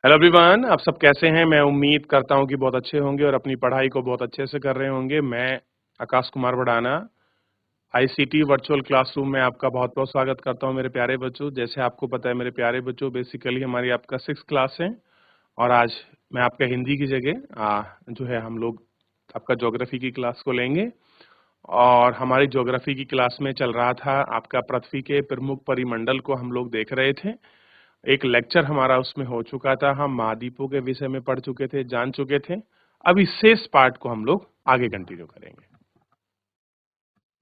Hello everyone, आप सब कैसे हैं? मैं उम्मीद करता हूं कि बहुत अच्छे होंगे और अपनी पढ़ाई को बहुत अच्छे से कर रहे होंगे। मैं Aakash Kumar Badana ICT virtual classroom में आपका बहुत बहुत स्वागत करता हूं मेरे प्यारे बच्चों। जैसे आपको पता है मेरे प्यारे बच्चों, बेसिकली हमारी आपका 6th क्लास है और आज मैं आपका हिंदी की जगह जो है हम लोग आपका ज्योग्राफी की क्लास को लेंगे। और हमारी ज्योग्राफी की क्लास में चल रहा था आपका पृथ्वी के प्रमुख परिमंडल को हम लोग देख रहे थे। एक लेक्चर हमारा उसमें हो चुका था, हम महाद्वीपों के विषय में पढ़ चुके थे, जान चुके थे। अब इस शेष पार्ट को हम लोग आगे कंटिन्यू करेंगे।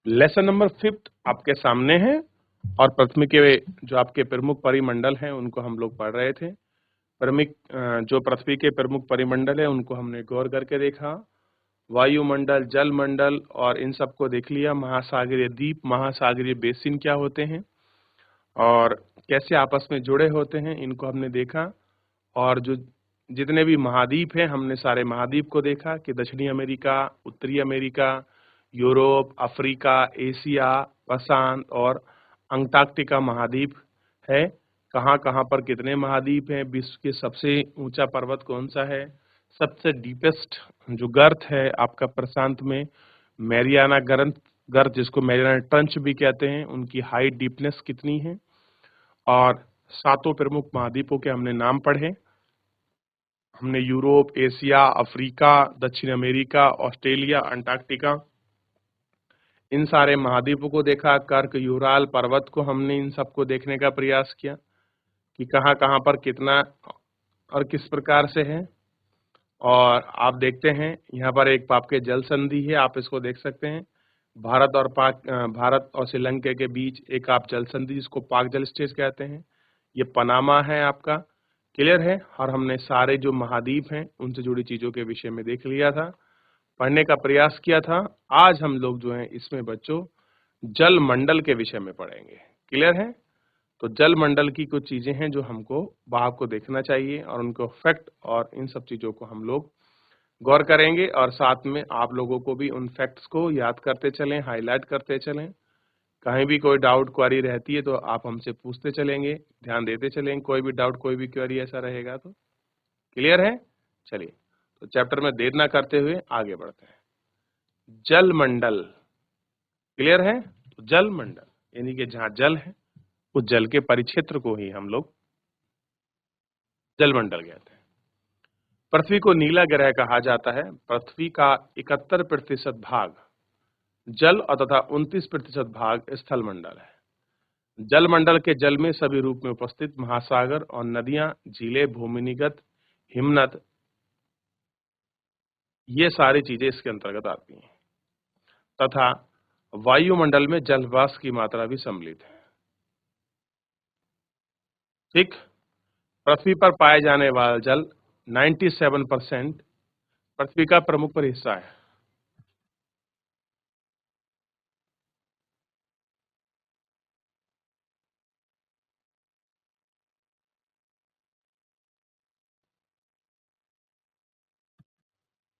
लेसन नंबर 5 आपके सामने है और पृथ्वी के जो आपके प्रमुख परिमंडल हैं उनको हम लोग पढ़ रहे थे। प्रमुख जो पृथ्वी के प्रमुख परिमंडल है उनको हमने गौर करके देखा। वायुमंडल, जलमंडल और इन सबको देख लिया। महासागरीय द्वीप, महासागरीय बेसिन क्या होते हैं और कैसे आपस में जुड़े होते हैं, इनको हमने देखा। और जो जितने भी महाद्वीप हैं हमने सारे महाद्वीप को देखा कि दक्षिणी अमेरिका, उत्तरी अमेरिका, यूरोप, अफ्रीका, एशिया, प्रशांत और अंटार्कटिका महाद्वीप है। कहाँ कहाँ पर कितने महाद्वीप हैं, विश्व के सबसे ऊंचा पर्वत कौन सा है, सबसे डीपेस्ट जो गर्त है आपका प्रशांत में मैरियाना गर्त गर्त जिसको मैरियाना ट्रंच भी कहते हैं, उनकी हाइट डीपनेस कितनी है। और सातों प्रमुख महाद्वीपों के हमने नाम पढ़े। हमने यूरोप, एशिया, अफ्रीका, दक्षिण अमेरिका, ऑस्ट्रेलिया, अंटार्कटिका इन सारे महाद्वीपों को देखा। कर्क, यूराल पर्वत को हमने इन सबको देखने का प्रयास किया कि कहाँ कहाँ पर कितना और किस प्रकार से है। और आप देखते हैं यहाँ पर एक आपके जल संधि है, आप इसको देख सकते हैं। भारत और श्रीलंका के बीच एक आप जल संधि जिसको पाक जल स्टेज कहते हैं, ये पनामा है आपका। क्लियर है? और हमने सारे जो महाद्वीप हैं उनसे जुड़ी चीजों के विषय में देख लिया था, पढ़ने का प्रयास किया था। आज हम लोग जो है इसमें बच्चों जल मंडल के विषय में पढ़ेंगे। क्लियर है? तो जल मंडल की कुछ चीजें हैं जो हमको भाव को देखना चाहिए और उनको फैक्ट और इन सब चीजों को हम लोग गौर करेंगे और साथ में आप लोगों को भी उन फैक्ट्स को याद करते चलें, हाईलाइट करते चलें। कहीं भी कोई डाउट क्वेरी रहती है तो आप हमसे पूछते चलेंगे, ध्यान देते चलेंगे। कोई भी डाउट, कोई भी क्वेरी ऐसा रहेगा तो। क्लियर है? चलिए, तो चैप्टर में देर ना करते हुए आगे बढ़ते हैं। जल मंडल, क्लियर है? तो जल मंडल यानी कि जहां जल है उस जल के परिक्षेत्र को ही हम लोग जल मंडल कहते हैं। पृथ्वी को नीला ग्रह कहा जाता है। पृथ्वी का 71% भाग जल और तथा 29% भाग स्थल मंडल है। जल मंडल के जल में सभी रूप में उपस्थित महासागर और नदियां, झीलें, भूमिनिगत हिमनद, ये सारी चीजें इसके अंतर्गत आती हैं। तथा वायुमंडल में जलवाष्प की मात्रा भी सम्मिलित है। ठीक, पृथ्वी पर पाए जाने वाला जल 97% पृथ्वी का प्रमुख पर हिस्सा है।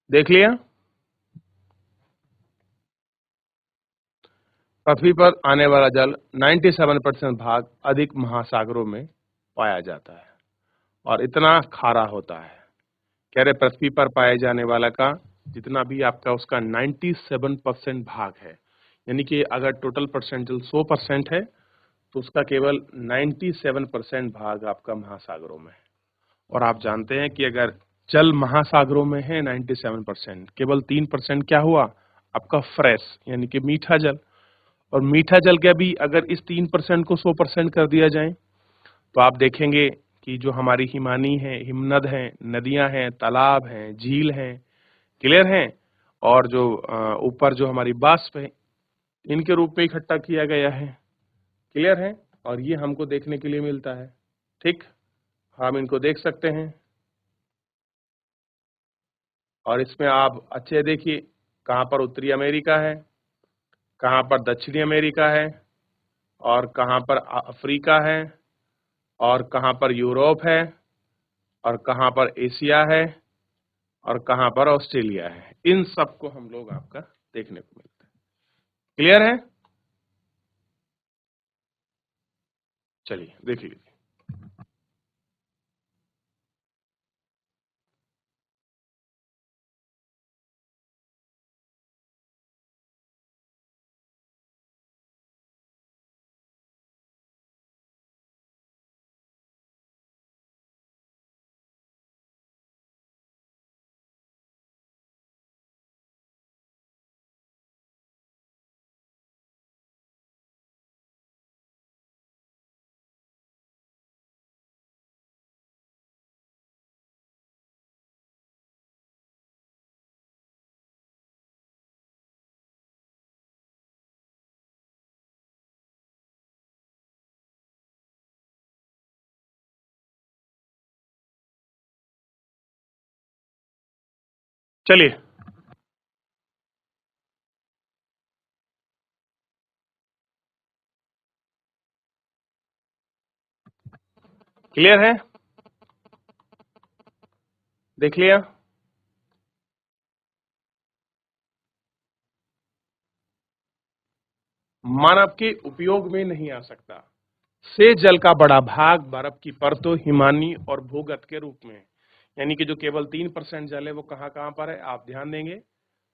देख लिया? पृथ्वी पर आने वाला जल 97% भाग अधिक महासागरों में पाया जाता है और इतना खारा होता है। कह रहे पृथ्वी पर पाए जाने वाला का जितना भी आपका उसका 97% भाग है, यानी कि अगर टोटल परसेंटेज 100% है तो उसका केवल 97% भाग आपका महासागरों में है। और आप जानते हैं कि अगर जल महासागरों में है 97%, केवल 3% क्या हुआ आपका फ्रेश यानी कि मीठा जल। और मीठा जल का भी अगर इस 3% को 100% कर दिया जाए तो आप देखेंगे कि जो हमारी हिमानी है, हिमनद हैं, नदियां हैं, तालाब हैं, झील हैं, क्लियर हैं, और जो ऊपर जो हमारी वाष्प है इनके रूप में इकट्ठा किया गया है। क्लियर है? और ये हमको देखने के लिए मिलता है। ठीक, हम इनको देख सकते हैं और इसमें आप अच्छे देखिए कहाँ पर उत्तरी अमेरिका है, कहाँ पर दक्षिणी अमेरिका है, और कहाँ पर अफ्रीका है, और कहाँ पर यूरोप है, और कहाँ पर एशिया है, और कहाँ पर ऑस्ट्रेलिया है। इन सबको हम लोग आपका देखने को मिलता है। क्लियर है? चलिए देख लीजिए। चलिए, क्लियर है? देख लिया? मानव के उपयोग में नहीं आ सकता। शेष जल का बड़ा भाग बर्फ की परतों, हिमानी और भूगत के रूप में है। यानी कि जो केवल 3% जल है वो कहाँ कहाँ पर है, आप ध्यान देंगे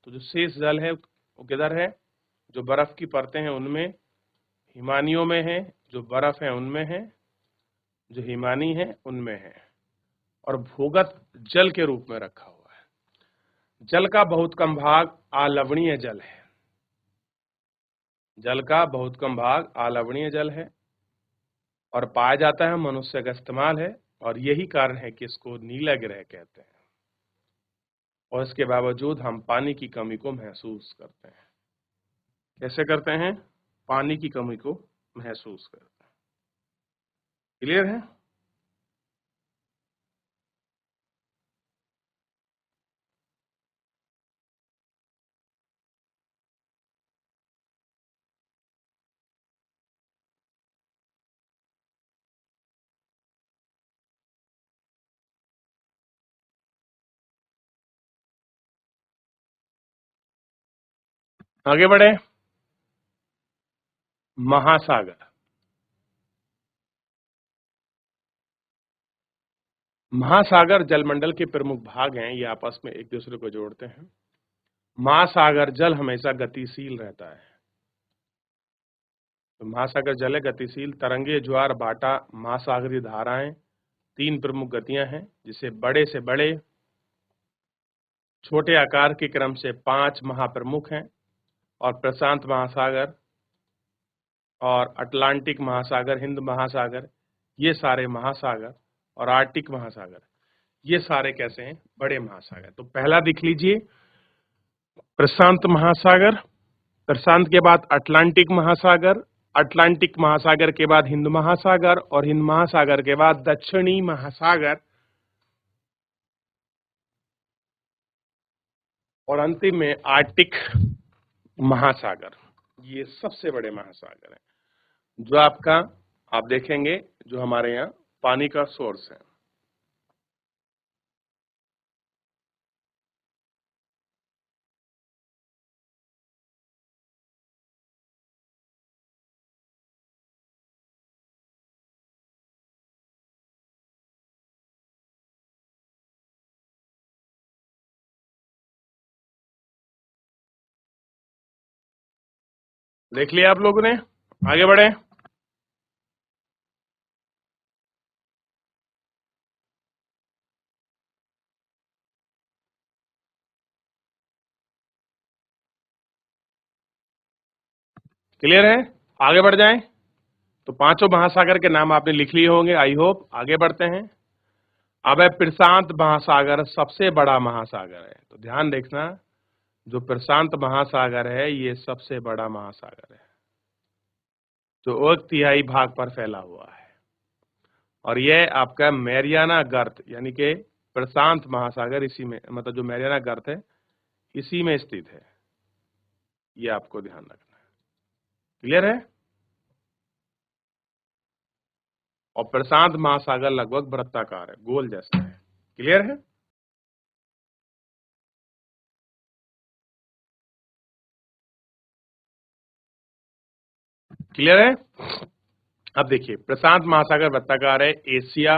तो जो शेष जल है वो किधर है, जो बर्फ की परतें हैं उनमें, हिमानियों में है, जो बर्फ है उनमें है, जो हिमानी है उनमें है, और भूगत जल के रूप में रखा हुआ है। जल का बहुत कम भाग अलवणीय जल है। जल का बहुत कम भाग अलवणीय जल है और पाया जाता है, मनुष्य का इस्तेमाल है, और यही कारण है कि इसको नीला ग्रह कहते हैं। और इसके बावजूद हम पानी की कमी को महसूस करते हैं। कैसे करते हैं? पानी की कमी को महसूस करते हैं। क्लियर है? आगे बढ़े। महासागर। महासागर जलमंडल के प्रमुख भाग हैं, ये आपस में एक दूसरे को जोड़ते हैं। महासागर जल हमेशा गतिशील रहता है। तो महासागर जल है गतिशील। तरंगे, ज्वार भाटा, महासागरीय धाराएं, तीन प्रमुख गतियां हैं, जिसे बड़े से बड़े, छोटे आकार के क्रम से 5 महाप्रमुख हैं, और प्रशांत महासागर और अटलांटिक महासागर, हिंद महासागर, ये सारे महासागर, और आर्कटिक महासागर, ये सारे कैसे हैं, बड़े महासागर। तो पहला देख लीजिए, प्रशांत महासागर, प्रशांत के बाद अटलांटिक महासागर, अटलांटिक महासागर के बाद हिंद महासागर, और हिंद महासागर के बाद दक्षिणी महासागर, और अंतिम में आर्कटिक महासागर। ये सबसे बड़े महासागर हैं, जो आपका, आप देखेंगे जो हमारे यहाँ पानी का सोर्स है। देख लिया आप लोगों ने? आगे बढ़े। क्लियर है? आगे बढ़ जाएं। तो पांचों महासागर के नाम आपने लिख लिए होंगे, आई होप। आगे बढ़ते हैं। अब है प्रशांत महासागर, सबसे बड़ा महासागर है। तो ध्यान देखना, जो प्रशांत महासागर है ये सबसे बड़ा महासागर है, जो 1/3 भाग पर फैला हुआ है, और यह आपका मैरियाना गर्त, यानी कि प्रशांत महासागर इसी में, मतलब जो मैरियाना गर्त है इसी में स्थित है। ये आपको ध्यान रखना है। क्लियर है? और प्रशांत महासागर लगभग वृत्ताकार है, गोल जैसा है। क्लियर है? क्लियर है? अब देखिए, प्रशांत महासागर वृत्ताकार है, एशिया,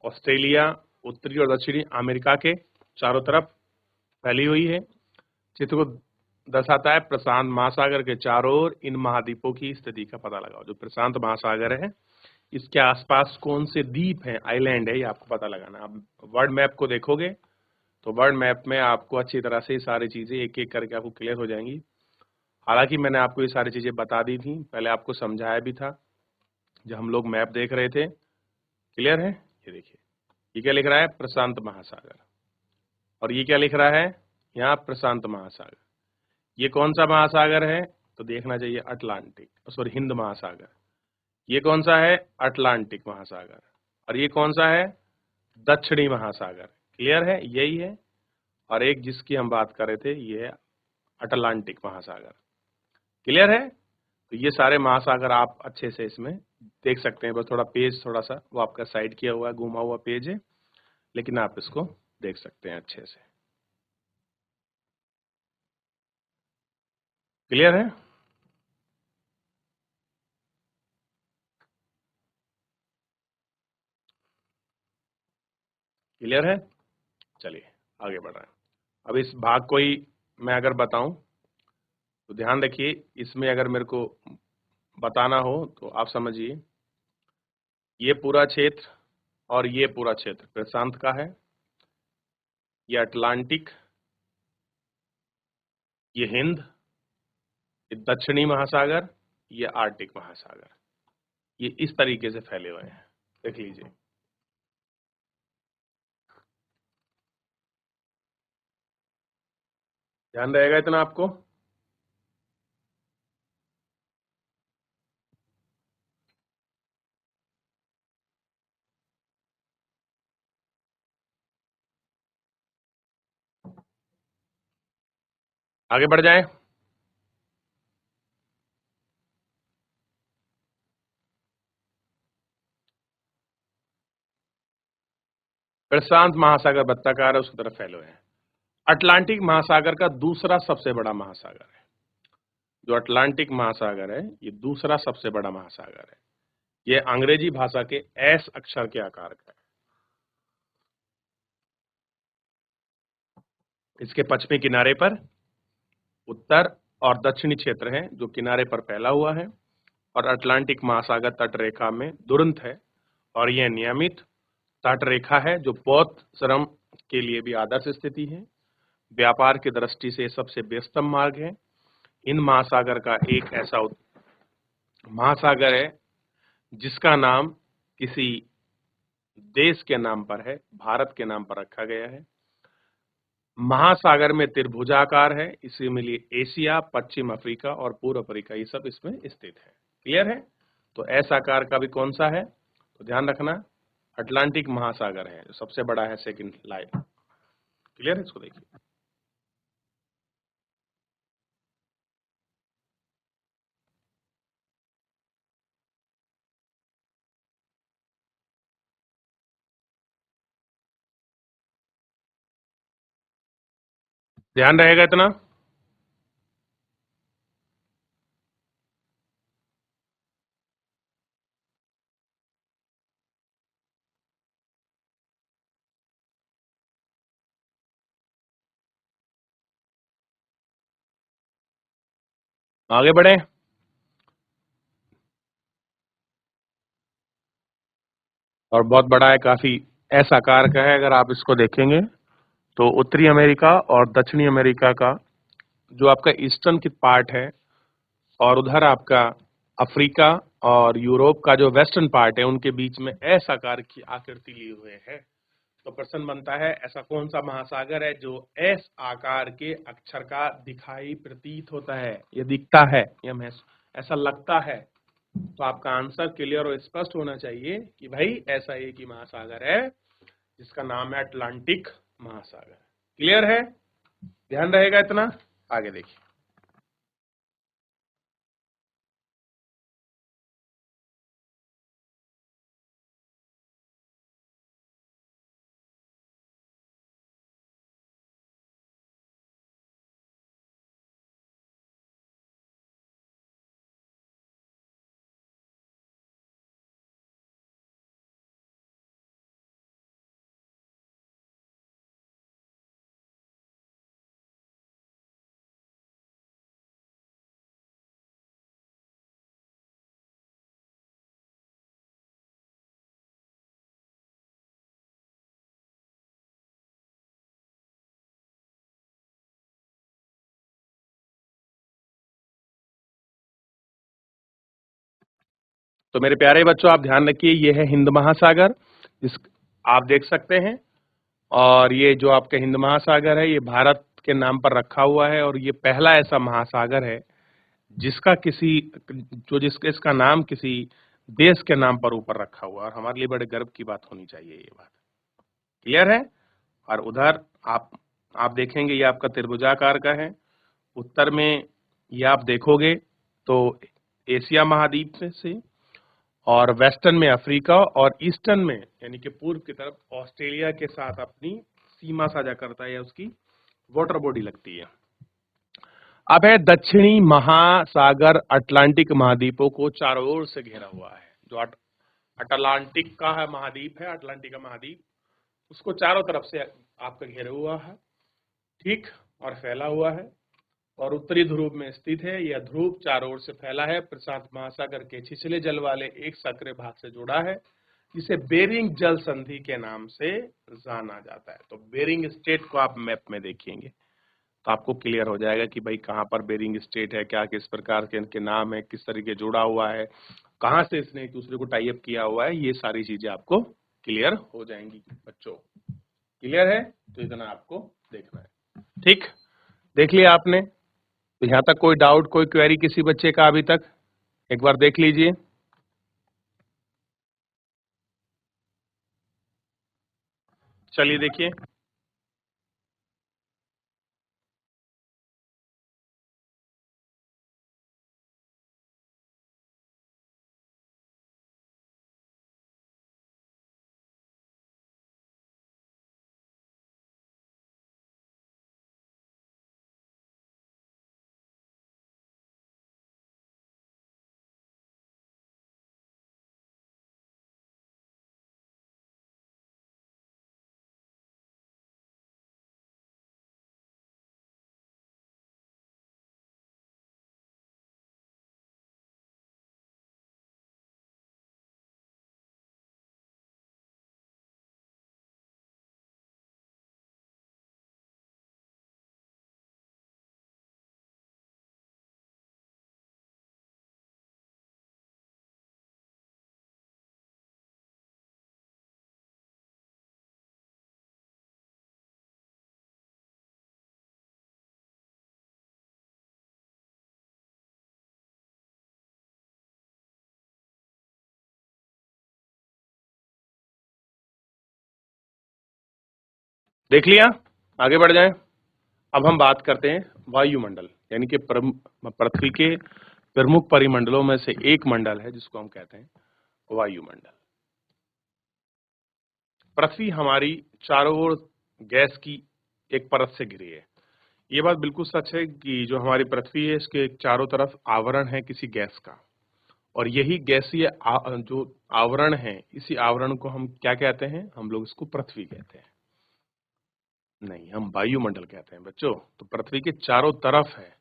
ऑस्ट्रेलिया, उत्तरी और दक्षिणी अमेरिका के चारों तरफ फैली हुई है। चित्र को दर्शाता है प्रशांत महासागर के चारों ओर इन महाद्वीपों की स्थिति का पता लगाओ। जो प्रशांत महासागर है इसके आसपास कौन से द्वीप हैं, आइलैंड है, ये आपको पता लगाना। आप वर्ल्ड मैप को देखोगे तो वर्ल्ड मैप में आपको अच्छी तरह से ये सारी चीजें एक एक करके आपको क्लियर हो जाएंगी। हालांकि मैंने आपको ये सारी चीजें बता दी थी, पहले आपको समझाया भी था जब हम लोग मैप देख रहे थे। क्लियर है? ये देखिए, ये क्या लिख रहा है, प्रशांत महासागर, और ये क्या लिख रहा है यहाँ, प्रशांत महासागर। ये कौन सा महासागर है, तो देखना चाहिए अटलांटिक, सॉरी हिंद महासागर। ये कौन सा है, अटलांटिक महासागर। और ये कौन सा है, दक्षिणी महासागर। क्लियर है? यही है। और एक जिसकी हम बात कर रहे थे ये है अटलांटिक महासागर। क्लियर है? तो ये सारे महासागर आप अच्छे से इसमें देख सकते हैं। बस थोड़ा पेज थोड़ा सा वो आपका साइड किया हुआ है, घुमा हुआ पेज है, लेकिन आप इसको देख सकते हैं अच्छे से। क्लियर है? क्लियर है? चलिए आगे बढ़ रहे हैं। अब इस भाग को ही मैं अगर बताऊं तो ध्यान रखिए, इसमें अगर मेरे को बताना हो तो आप समझिए, ये पूरा क्षेत्र और ये पूरा क्षेत्र प्रशांत का है, ये अटलांटिक, ये हिंद, ये दक्षिणी महासागर, ये आर्टिक महासागर, ये इस तरीके से फैले हुए हैं। देख लीजिए। ध्यान रहेगा इतना आपको? आगे बढ़ जाएं। प्रशांत महासागर वृत्ताकार है, उसकी तरफ फैले हुए हैं। अटलांटिक महासागर का दूसरा सबसे बड़ा महासागर है। जो अटलांटिक महासागर है ये दूसरा सबसे बड़ा महासागर है। ये अंग्रेजी भाषा के एस अक्षर के आकार का है। इसके पश्चिमी किनारे पर उत्तर और दक्षिणी क्षेत्र है जो किनारे पर फैला हुआ है, और अटलांटिक महासागर तट रेखा में दुरंत है, और यह नियमित तट रेखा है जो बौद्ध श्रम के लिए भी आदर्श स्थिति है। व्यापार की दृष्टि से सबसे व्यस्तम मार्ग है। इन महासागर का एक ऐसा महासागर है जिसका नाम किसी देश के नाम पर है, भारत के नाम पर रखा गया है। महासागर में त्रिभुजाकार है, इसमें लिए एशिया, पश्चिम अफ्रीका और पूर्व अफ्रीका ये सब इसमें स्थित है। क्लियर है? तो ऐसा आकार का भी कौन सा है? तो ध्यान रखना, अटलांटिक महासागर है जो सबसे बड़ा है, सेकंड लाइन। क्लियर है? इसको देखिए। ध्यान रहेगा इतना? आगे बढ़े। और बहुत बड़ा है, काफी ऐसा आकार का है। अगर आप इसको देखेंगे तो उत्तरी अमेरिका और दक्षिणी अमेरिका का जो आपका ईस्टर्न की पार्ट है, और उधर आपका अफ्रीका और यूरोप का जो वेस्टर्न पार्ट है, उनके बीच में एस आकार की आकृति लिए हुए है। तो प्रश्न बनता है, ऐसा कौन सा महासागर है जो एस आकार के अक्षर का दिखाई प्रतीत होता है, ये दिखता है, या ऐसा लगता है? तो आपका आंसर क्लियर और स्पष्ट होना चाहिए कि भाई ऐसा एक ही महासागर है जिसका नाम है अटलांटिक महासागर। क्लियर है? ध्यान रहेगा इतना? आगे देखिए। तो मेरे प्यारे बच्चों, आप ध्यान रखिए, ये है हिंद महासागर, इस आप देख सकते हैं। और ये जो आपका हिंद महासागर है ये भारत के नाम पर रखा हुआ है, और ये पहला ऐसा महासागर है जिसका किसी जो जिसके इसका नाम किसी देश के नाम पर ऊपर रखा हुआ है, और हमारे लिए बड़े गर्व की बात होनी चाहिए ये बात। क्लियर है? और उधर आप आप देखेंगे ये आपका त्रिभुजाकार का है। उत्तर में ये आप देखोगे तो एशिया महाद्वीप में से, और वेस्टर्न में अफ्रीका, और ईस्टर्न में यानी कि पूर्व की तरफ ऑस्ट्रेलिया के साथ अपनी सीमा साझा करता है या उसकी वाटर बॉडी लगती है। अब है दक्षिणी महासागर अटलांटिक महाद्वीपों को चारों ओर से घेरा हुआ है। जो अटलांटिक का है महाद्वीप है, अटलांटिक का महाद्वीप, उसको चारों तरफ से आपका घेरा हुआ है, ठीक, और फैला हुआ है, और उत्तरी ध्रुव में स्थित है। यह ध्रुव चारों ओर से फैला है, प्रशांत महासागर के छिछले जल वाले एक सक्रिय भाग से जुड़ा है, जिसे बेरिंग जल संधि के नाम से जाना जाता है। तो बेरिंग स्टेट को आप मैप में देखेंगे तो आपको क्लियर हो जाएगा कि भाई कहाँ पर बेरिंग स्टेट है, क्या किस प्रकार के इनके नाम है, किस तरीके जुड़ा हुआ है, कहाँ से इसने एक दूसरे को टाई अप किया हुआ है, ये सारी चीजें आपको क्लियर हो जाएंगी बच्चों। क्लियर है? तो इतना आपको देखना है, ठीक। देख लिया आपने? तो यहाँ तक कोई डाउट, कोई क्वेरी किसी बच्चे का अभी तक? एक बार देख लीजिए। चलिए देखिए, देख लिया? आगे बढ़ जाएं। अब हम बात करते हैं वायुमंडल, यानी कि पृथ्वी के प्रमुख परिमंडलों में से एक मंडल है जिसको हम कहते हैं वायुमंडल। पृथ्वी हमारी चारों ओर गैस की एक परत से घिरी है। ये बात बिल्कुल सच है कि जो हमारी पृथ्वी है इसके चारों तरफ आवरण है किसी गैस का, और यही गैसीय जो आवरण है, इसी आवरण को हम क्या कहते हैं? हम लोग इसको पृथ्वी कहते हैं। नहीं, हम वायुमंडल कहते हैं बच्चों। तो पृथ्वी के चारों तरफ है,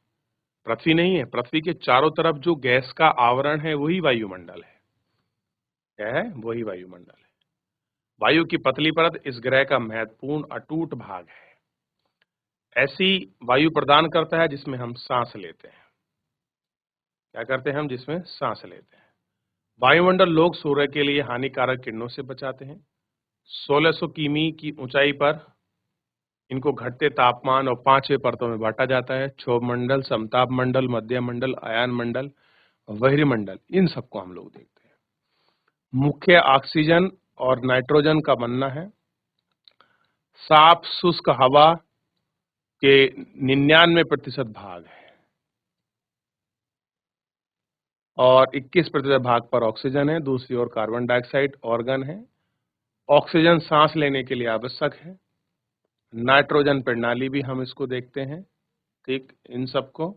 पृथ्वी नहीं है, पृथ्वी के चारों तरफ जो गैस का आवरण है वही वायुमंडल है। क्या है? वही वायुमंडल है। वायु की पतली परत इस ग्रह का महत्वपूर्ण अटूट भाग है। ऐसी वायु प्रदान करता है जिसमें हम सांस लेते हैं। क्या करते हैं हम? जिसमें सांस लेते हैं। वायुमंडल लोग सूर्य के लिए हानिकारक किरणों से बचाते हैं। 1600 किमी की ऊंचाई पर इनको घटते तापमान और 5 परतों में बांटा जाता है: क्षोभ मंडल, समताप मंडल, मध्यम मंडल, आयन मंडल, बहिर्मंडल। इन सबको हम लोग देखते हैं। मुख्य ऑक्सीजन और नाइट्रोजन का बनना है। साफ शुष्क हवा के 99% भाग है, और 21% भाग पर ऑक्सीजन है। दूसरी ओर कार्बन डाइऑक्साइड ऑर्गन है। ऑक्सीजन सांस लेने के लिए आवश्यक है। नाइट्रोजन प्रणाली भी हम इसको देखते हैं, ठीक, इन सबको।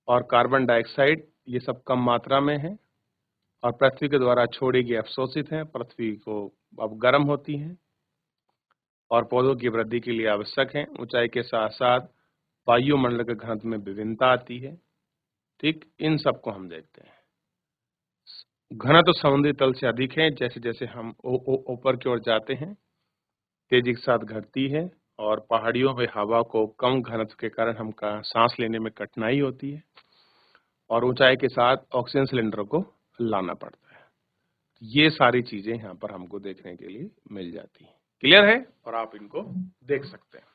और कार्बन डाइऑक्साइड ये सब कम मात्रा में है, और पृथ्वी के द्वारा छोड़ी गई अवशोषित है, पृथ्वी को अब गर्म होती है, और पौधों की वृद्धि के लिए आवश्यक है। ऊंचाई के साथ साथ वायुमंडल के घनत्व में विभिन्नता आती है, ठीक, इन सबको हम देखते हैं। घनत्व समुद्री तल से अधिक है। जैसे जैसे हम ऊपर की ओर जाते हैं तेजी के साथ घटती है, और पहाड़ियों में हवा को कम घनत्व के कारण हम सांस लेने में कठिनाई होती है, और ऊंचाई के साथ ऑक्सीजन सिलेंडर को लाना पड़ता है। ये सारी चीजें यहाँ पर हमको देखने के लिए मिल जाती हैं। क्लियर है? और आप इनको देख सकते हैं।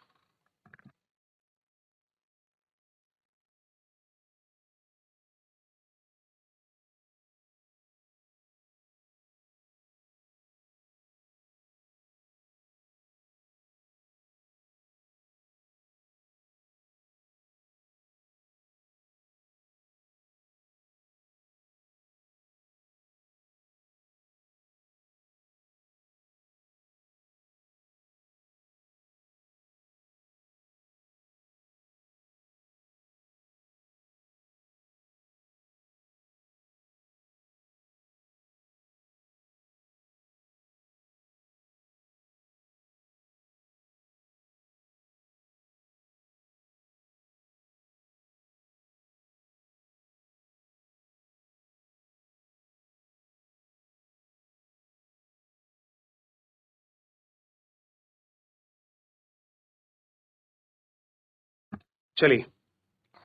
चलिए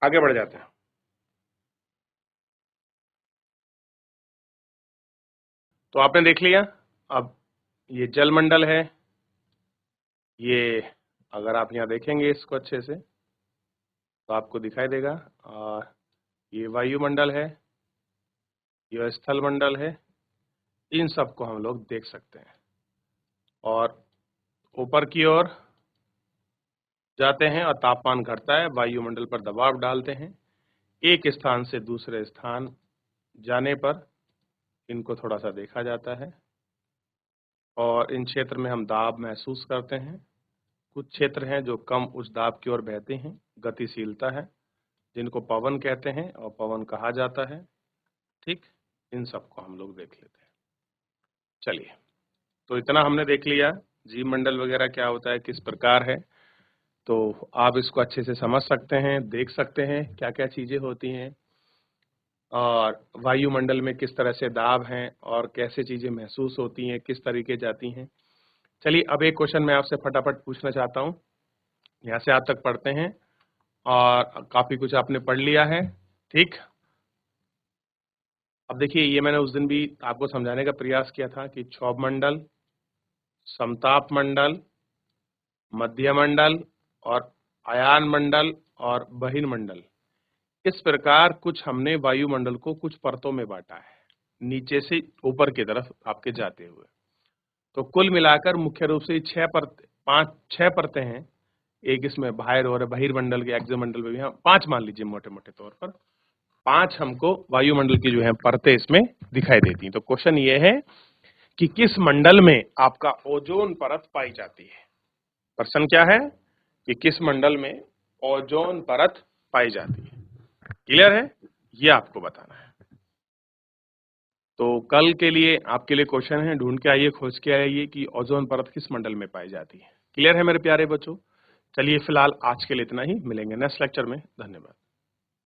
आगे बढ़ जाते हैं। तो आपने देख लिया, अब ये जलमंडल है, ये अगर आप यहाँ देखेंगे इसको अच्छे से तो आपको दिखाई देगा, और ये वायुमंडल है, ये स्थल मंडल है, इन सबको हम लोग देख सकते हैं। और ऊपर की ओर जाते हैं और तापमान घटता है, वायुमंडल पर दबाव डालते हैं, एक स्थान से दूसरे स्थान जाने पर इनको थोड़ा सा देखा जाता है, और इन क्षेत्र में हम दाब महसूस करते हैं। कुछ क्षेत्र हैं जो कम उच्च दाब की ओर बहते हैं, गतिशीलता है, जिनको पवन कहते हैं और पवन कहा जाता है। ठीक, इन सबको हम लोग देख लेते हैं। चलिए, तो इतना हमने देख लिया, जीव मंडल वगैरह क्या होता है, किस प्रकार है, तो आप इसको अच्छे से समझ सकते हैं, देख सकते हैं क्या क्या चीजें होती हैं, और वायुमंडल में किस तरह से दाब हैं और कैसे चीजें महसूस होती हैं, किस तरीके जाती हैं। चलिए, अब एक क्वेश्चन मैं आपसे फटाफट पूछना चाहता हूँ। यहाँ से आप तक पढ़ते हैं, और काफी कुछ आपने पढ़ लिया है। ठीक, अब देखिए, ये मैंने उस दिन भी आपको समझाने का प्रयास किया था कि क्षोभ मंडल, समताप मंडल, मध्य मंडल और आयान मंडल और बहिर्मंडल, इस प्रकार कुछ हमने वायुमंडल को कुछ परतों में बांटा है, नीचे से ऊपर की तरफ आपके जाते हुए। तो कुल मिलाकर मुख्य रूप से 6 परतें हैं। एक इसमें बाहर और बहिर्मंडल के एक्सोमंडल में भी, हाँ 5 मान लीजिए मोटे मोटे तौर पर, 5 हमको वायुमंडल की जो है परतें इसमें दिखाई देती हैं। तो क्वेश्चन ये है कि किस मंडल में आपका ओजोन परत पाई जाती है। प्रश्न क्या है कि किस मंडल में ओजोन परत पाई जाती है। क्लियर है, ये आपको बताना है। तो कल के लिए आपके लिए क्वेश्चन है, ढूंढ के आइए, खोज के आइए कि ओजोन परत किस मंडल में पाई जाती है। क्लियर है मेरे प्यारे बच्चों। चलिए फिलहाल आज के लिए इतना ही, मिलेंगे नेक्स्ट लेक्चर में। धन्यवाद।